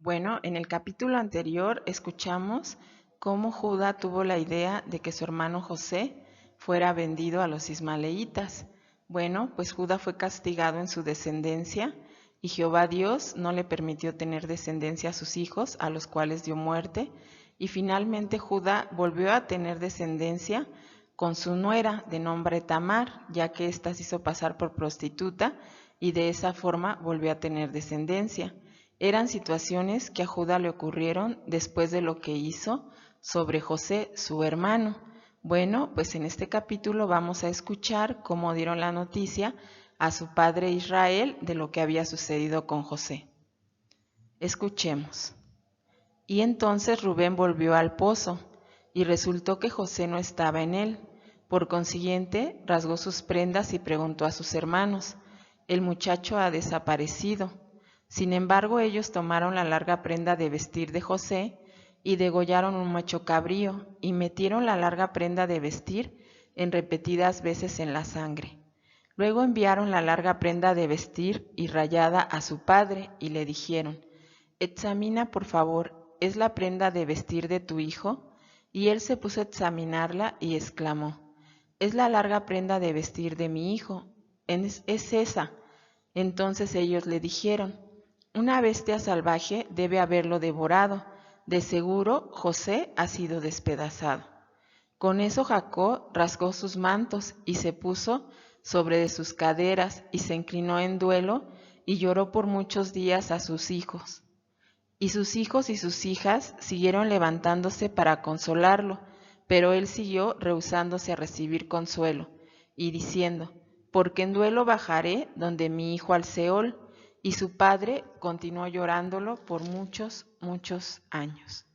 Bueno, en el capítulo anterior escuchamos cómo Judá tuvo la idea de que su hermano José fuera vendido a los ismaelitas. Bueno, pues Judá fue castigado en su descendencia y Jehová Dios no le permitió tener descendencia a sus hijos, a los cuales dio muerte, y finalmente Judá volvió a tener descendencia con su nuera de nombre Tamar, ya que ésta se hizo pasar por prostituta y de esa forma volvió a tener descendencia. Eran situaciones que a Judá le ocurrieron después de lo que hizo sobre José, su hermano. Bueno, pues en este capítulo vamos a escuchar cómo dieron la noticia a su padre Israel de lo que había sucedido con José. Escuchemos. Y entonces Rubén volvió al pozo, y resultó que José no estaba en él. Por consiguiente, rasgó sus prendas y preguntó a sus hermanos: «El muchacho ha desaparecido». Sin embargo, ellos tomaron la larga prenda de vestir de José y degollaron un macho cabrío y metieron la larga prenda de vestir en repetidas veces en la sangre. Luego enviaron la larga prenda de vestir y rayada a su padre y le dijeron: «Examina, por favor, ¿es la prenda de vestir de tu hijo?». Y él se puso a examinarla y exclamó: «Es la larga prenda de vestir de mi hijo, es esa». Entonces ellos le dijeron: «Una bestia salvaje debe haberlo devorado, de seguro José ha sido despedazado». Con eso Jacob rasgó sus mantos y se puso sobre de sus caderas y se inclinó en duelo y lloró por muchos días a sus hijos. Y sus hijos y sus hijas siguieron levantándose para consolarlo, pero él siguió rehusándose a recibir consuelo, y diciendo: «Porque en duelo bajaré donde mi hijo al Seol». Y su padre continuó llorándolo por muchos, muchos años.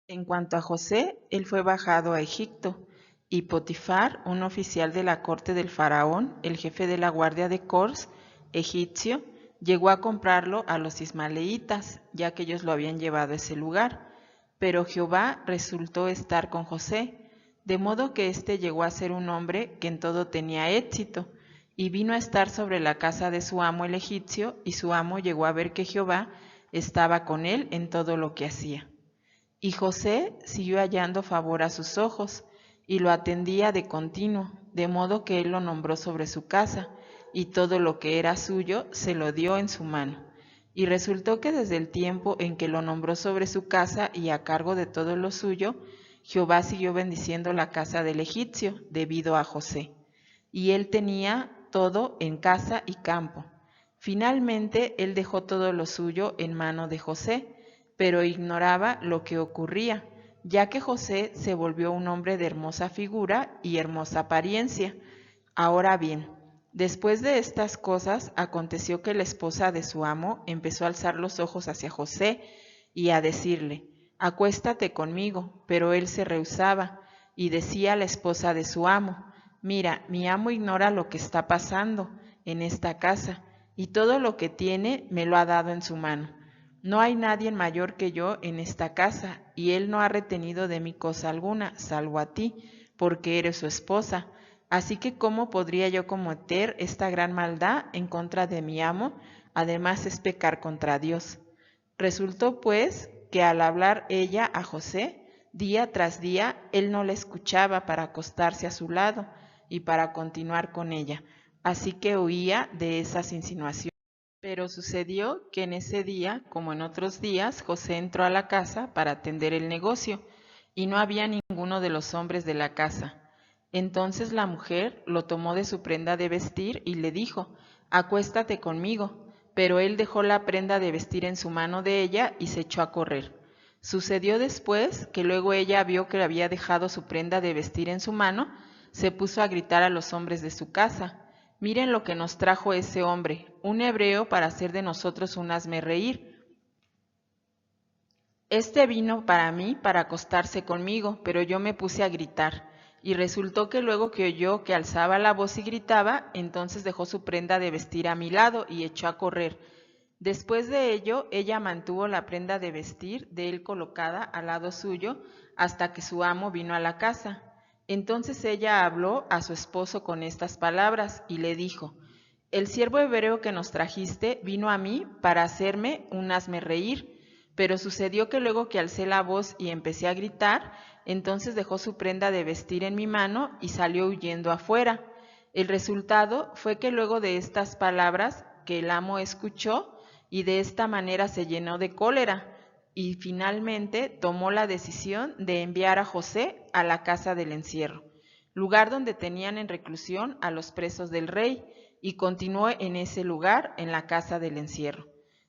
En cuanto a José, él fue bajado a Egipto, y Potifar, un oficial de la corte del faraón, el jefe de la guardia de Cors, egipcio, llegó a comprarlo a los ismaelitas, ya que ellos lo habían llevado a ese lugar. Pero Jehová resultó estar con José, de modo que éste llegó a ser un hombre que en todo tenía éxito, y vino a estar sobre la casa de su amo el egipcio, y su amo llegó a ver que Jehová estaba con él en todo lo que hacía. Y José siguió hallando favor a sus ojos, y lo atendía de continuo, de modo que él lo nombró sobre su casa, y todo lo que era suyo se lo dio en su mano. Y resultó que desde el tiempo en que lo nombró sobre su casa y a cargo de todo lo suyo, Jehová siguió bendiciendo la casa del egipcio debido a José. Y él tenía todo en casa y campo. Finalmente él dejó todo lo suyo en mano de José, pero ignoraba lo que ocurría, ya que José se volvió un hombre de hermosa figura y hermosa apariencia. Ahora bien, después de estas cosas, aconteció que la esposa de su amo empezó a alzar los ojos hacia José y a decirle: «Acuéstate conmigo». Pero él se rehusaba, y decía a la esposa de su amo: «Mira, mi amo ignora lo que está pasando en esta casa, y todo lo que tiene me lo ha dado en su mano. No hay nadie mayor que yo en esta casa, y él no ha retenido de mí cosa alguna, salvo a ti, porque eres su esposa. Así que ¿cómo podría yo cometer esta gran maldad en contra de mi amo? Además es pecar contra Dios». Resultó pues que al hablar ella a José, día tras día, él no la escuchaba para acostarse a su lado y para continuar con ella, así que huía de esas insinuaciones. Pero sucedió que en ese día, como en otros días, José entró a la casa para atender el negocio, y no había ninguno de los hombres de la casa. Entonces la mujer lo tomó de su prenda de vestir y le dijo: «Acuéstate conmigo». Pero él dejó la prenda de vestir en su mano de ella y se echó a correr. Sucedió después que luego ella vio que había dejado su prenda de vestir en su mano, se puso a gritar a los hombres de su casa: «Miren lo que nos trajo ese hombre, un hebreo, para hacer de nosotros un hazmerreír. Este vino para mí para acostarse conmigo, pero yo me puse a gritar». Y resultó que luego que oyó que alzaba la voz y gritaba, entonces dejó su prenda de vestir a mi lado y echó a correr. Después de ello, ella mantuvo la prenda de vestir de él colocada al lado suyo hasta que su amo vino a la casa. Entonces ella habló a su esposo con estas palabras y le dijo: «El siervo hebreo que nos trajiste vino a mí para hacerme un hazmerreír». Pero sucedió que luego que alcé la voz y empecé a gritar, entonces dejó su prenda de vestir en mi mano y salió huyendo afuera. El resultado fue que luego de estas palabras que el amo escuchó, y de esta manera se llenó de cólera, y finalmente tomó la decisión de enviar a José a la casa del encierro, lugar donde tenían en reclusión a los presos del rey, y continuó en ese lugar, en la casa del encierro.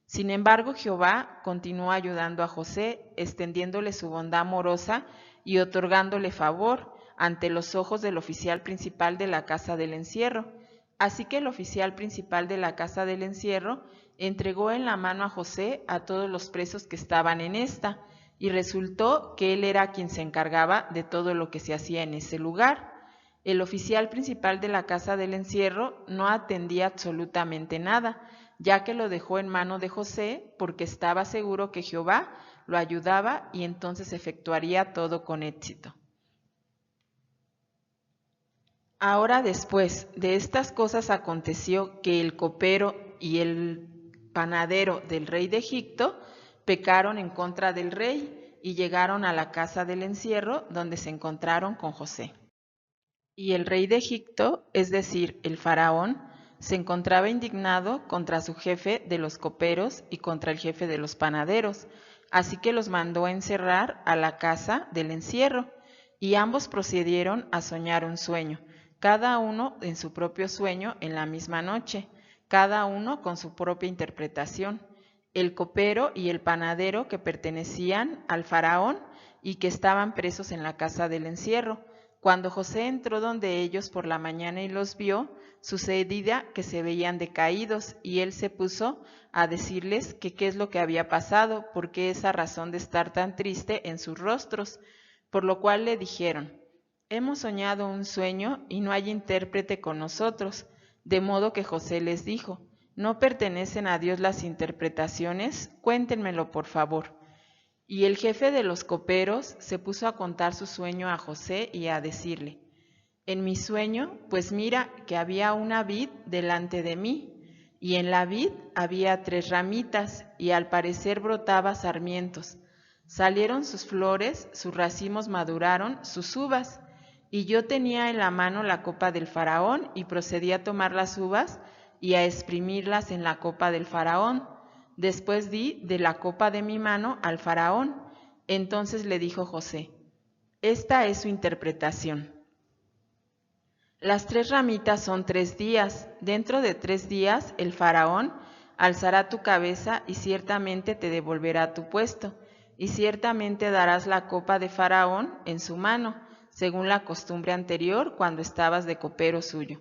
Sin embargo, Jehová continuó ayudando a José, extendiéndole su bondad amorosa y otorgándole favor ante los ojos del oficial principal de la casa del encierro. Así que el oficial principal de la casa del encierro entregó en la mano a José a todos los presos que estaban en esta, y resultó que él era quien se encargaba de todo lo que se hacía en ese lugar. El oficial principal de la casa del encierro no atendía absolutamente nada, ya que lo dejó en mano de José porque estaba seguro que Jehová lo ayudaba y entonces efectuaría todo con éxito. Ahora después de estas cosas aconteció que el copero y el panadero del rey de Egipto pecaron en contra del rey y llegaron a la casa del encierro donde se encontraron con José. Y el rey de Egipto, es decir, el faraón, se encontraba indignado contra su jefe de los coperos y contra el jefe de los panaderos, así que los mandó a encerrar a la casa del encierro, y ambos procedieron a soñar un sueño, cada uno en su propio sueño en la misma noche, cada uno con su propia interpretación. El copero y el panadero que pertenecían al faraón y que estaban presos en la casa del encierro. Cuando José entró donde ellos por la mañana y los vio, sucedía que se veían decaídos, y él se puso a decirles que qué es lo que había pasado, por qué esa razón de estar tan triste en sus rostros, por lo cual le dijeron: hemos soñado un sueño y no hay intérprete con nosotros. De modo que José les dijo: ¿no pertenecen a Dios las interpretaciones? Cuéntenmelo, por favor. Y el jefe de los coperos se puso a contar su sueño a José y a decirle: en mi sueño, pues mira que había una vid delante de mí, y en la vid había 3 ramitas, y al parecer brotaba sarmientos. Salieron sus flores, sus racimos maduraron, sus uvas, y yo tenía en la mano la copa del faraón, y procedí a tomar las uvas y a exprimirlas en la copa del faraón. Después di de la copa de mi mano al faraón. Entonces le dijo José: esta es su interpretación. Las 3 ramitas son 3 días. Dentro de 3 días el faraón alzará tu cabeza y ciertamente te devolverá tu puesto, y ciertamente darás la copa de faraón en su mano, según la costumbre anterior cuando estabas de copero suyo.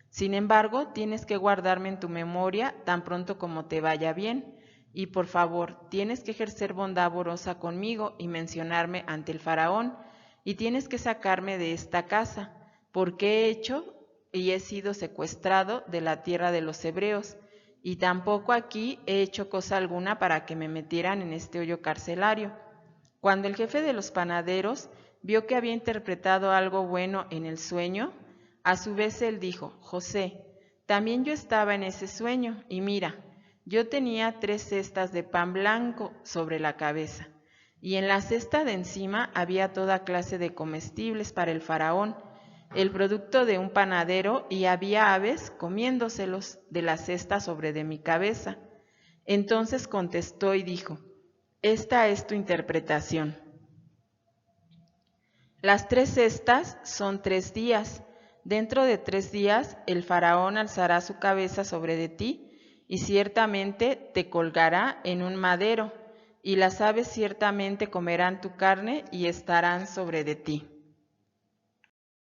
Sin embargo, tienes que guardarme en tu memoria tan pronto como te vaya bien, y por favor, tienes que ejercer bondad amorosa conmigo y mencionarme ante el faraón, y tienes que sacarme de esta casa, porque he hecho y he sido secuestrado de la tierra de los hebreos, y tampoco aquí he hecho cosa alguna para que me metieran en este hoyo carcelario. Cuando el jefe de los panaderos vio que había interpretado algo bueno en el sueño, a su vez él dijo: José, también yo estaba en ese sueño, y mira, yo tenía 3 cestas de pan blanco sobre la cabeza, y en la cesta de encima había toda clase de comestibles para el faraón, el producto de un panadero, y había aves comiéndoselos de la cesta sobre de mi cabeza. Entonces contestó y dijo: esta es tu interpretación. Las 3 cestas son 3 días. Dentro de 3 días el faraón alzará su cabeza sobre de ti, y ciertamente te colgará en un madero, y las aves ciertamente comerán tu carne y estarán sobre de ti.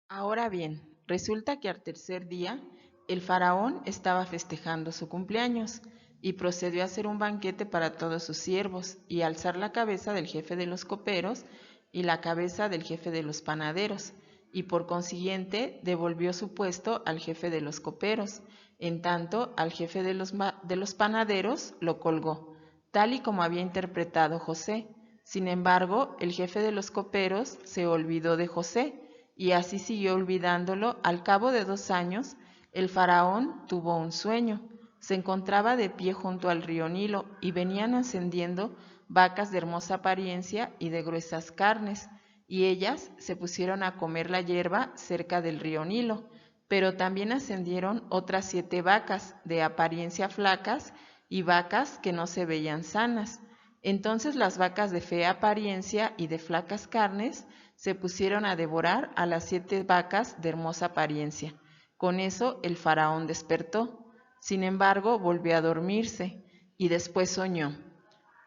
Ahora bien, resulta que al tercer día el faraón estaba festejando su cumpleaños, y procedió a hacer un banquete para todos sus siervos, y a alzar la cabeza del jefe de los coperos y la cabeza del jefe de los panaderos, y por consiguiente devolvió su puesto al jefe de los coperos, en tanto al jefe de los panaderos lo colgó, tal y como había interpretado José. Sin embargo, el jefe de los coperos se olvidó de José, y así siguió olvidándolo. Al cabo de 2 años, el faraón tuvo un sueño. se encontraba de pie junto al río Nilo y venían ascendiendo vacas de hermosa apariencia y de gruesas carnes, y ellas se pusieron a comer la hierba cerca del río Nilo. Pero también ascendieron otras 7 vacas de apariencia flacas y vacas que no se veían sanas. Entonces las vacas de fea apariencia y de flacas carnes se pusieron a devorar a las 7 vacas de hermosa apariencia. Con eso el faraón despertó. Sin embargo, volvió a dormirse y después soñó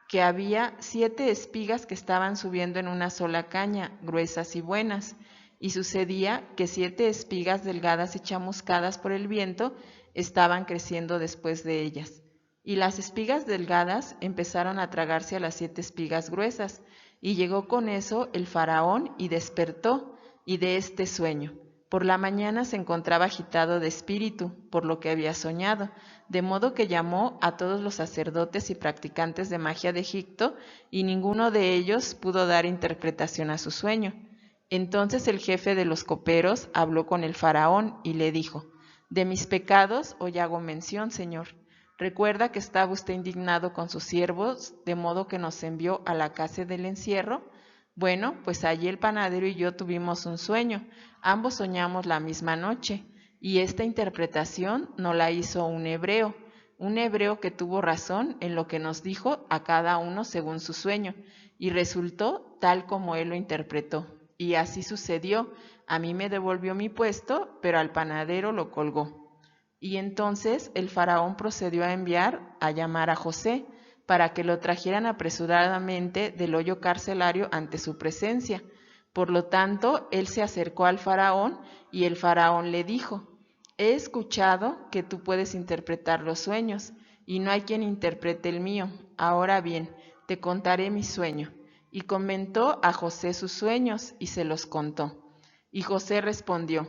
que había 7 espigas que estaban subiendo en una sola caña, gruesas y buenas, y sucedía que 7 espigas delgadas y chamuscadas por el viento estaban creciendo después de ellas. Y las espigas delgadas empezaron a tragarse a las 7 espigas gruesas, y llegó con eso el faraón y despertó, y de este sueño. Por la mañana se encontraba agitado de espíritu por lo que había soñado, de modo que llamó a todos los sacerdotes y practicantes de magia de Egipto, y ninguno de ellos pudo dar interpretación a su sueño. Entonces el jefe de los coperos habló con el faraón y le dijo: «De mis pecados hoy hago mención, señor. Recuerda que estaba usted indignado con sus siervos, de modo que nos envió a la casa del encierro. Bueno, pues allí el panadero y yo tuvimos un sueño, ambos soñamos la misma noche, y esta interpretación nos la hizo un hebreo que tuvo razón en lo que nos dijo a cada uno según su sueño, y resultó tal como él lo interpretó. Y así sucedió, a mí me devolvió mi puesto, pero al panadero lo colgó». Y entonces el faraón procedió a enviar a llamar a José, para que lo trajeran apresuradamente del hoyo carcelario ante su presencia. Por lo tanto, él se acercó al faraón y el faraón le dijo: «He escuchado que tú puedes interpretar los sueños, y no hay quien interprete el mío. Ahora bien, te contaré mi sueño». Y comentó a José sus sueños y se los contó. Y José respondió: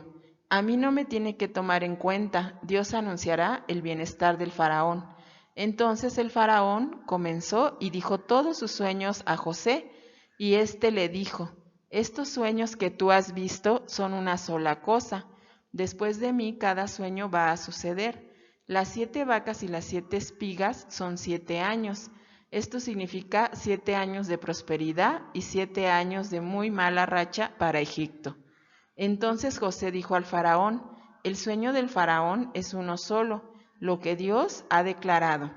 «A mí no me tiene que tomar en cuenta, Dios anunciará el bienestar del faraón». Entonces el faraón comenzó y dijo todos sus sueños a José, y éste le dijo: «Estos sueños que tú has visto son una sola cosa. Después de mí cada sueño va a suceder. Las 7 vacas y las 7 espigas son 7 años. Esto significa 7 años de prosperidad y 7 años de muy mala racha para Egipto». Entonces José dijo al faraón: «El sueño del faraón es uno solo, lo que Dios ha declarado.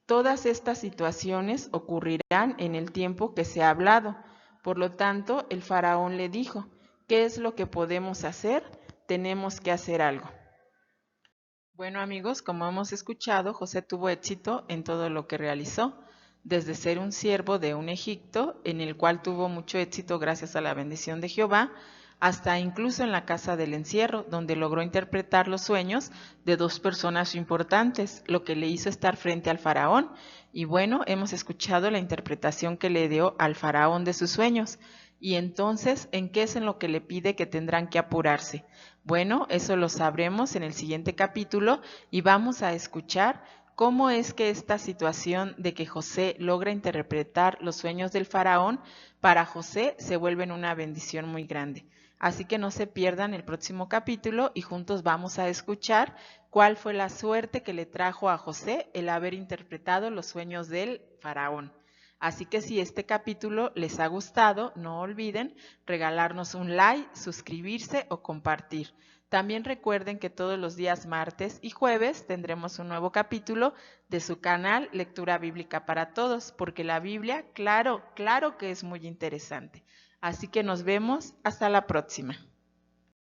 Todas estas situaciones ocurrirán en el tiempo que se ha hablado». Por lo tanto, el faraón le dijo: «¿Qué es lo que podemos hacer? Tenemos que hacer algo». Bueno, amigos, como hemos escuchado, José tuvo éxito en todo lo que realizó, desde ser un siervo de un Egipto, en el cual tuvo mucho éxito gracias a la bendición de Jehová, hasta incluso en la casa del encierro, donde logró interpretar los sueños de 2 personas importantes, lo que le hizo estar frente al faraón. Y bueno, hemos escuchado la interpretación que le dio al faraón de sus sueños. Y entonces, ¿en qué es en lo que le pide que tendrán que apurarse? Bueno, eso lo sabremos en el siguiente capítulo, y vamos a escuchar cómo es que esta situación de que José logra interpretar los sueños del faraón, para José se vuelven una bendición muy grande. Así que no se pierdan el próximo capítulo y juntos vamos a escuchar cuál fue la suerte que le trajo a José el haber interpretado los sueños del faraón. Así que si este capítulo les ha gustado, no olviden regalarnos un like, suscribirse o compartir. También recuerden que todos los días martes y jueves tendremos un nuevo capítulo de su canal Lectura Bíblica para Todos, porque la Biblia, claro que es muy interesante. Así que nos vemos hasta la próxima.